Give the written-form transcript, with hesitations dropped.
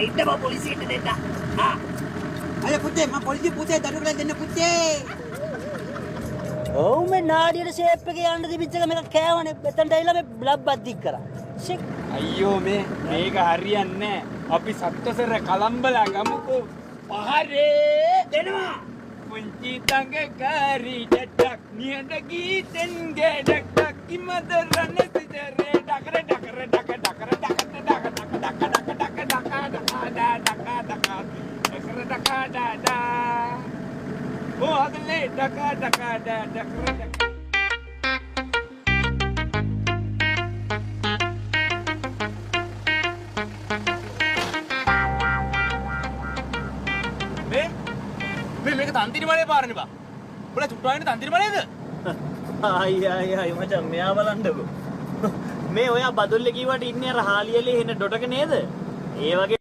ඉන්නම පොලිසියට දෙන්න. අය පුතේ මම පොලිසිය පුතේ දඩුවල දෙන්න පුතේ. ඔව් මේ නාඩියට ෂේප් එකේ යන්න තිබිච්ච එක මේක කෑවනේ. එතනට ඇවිල්ලා මේ බ්ලබ් අද්දික් කරා. ෂික්. අයියෝ මේක හරියන්නේ නැහැ. අපි සත්වසර කලම්බලා ගමුකෝ. පහරේ දෙනවා. පුංචි තංගකාරී ඩඩක් නිහඬ ගීතෙන් ගැඩක් කිමද රණ සිදරේ ඩකර ඩකර ඩක ඩකර ඩක ඩක ඩක ඩක ඩක ඩක ඩක ඩක ඩක ඕ අදලේ ඩක ඩක ඩකර ඩක මේක තන්තිරිමලේ පාරනේ බා. උඹලා චුට්ටාගෙන තන්තිරිමලේද? ආයි මචං මෙයා බලන්නකෝ. මේ ඔයා බදුල්ලේ කිව්වට ඉන්නේ අර හාලියලේ එන ඩොටක නේද? ඒ වගේ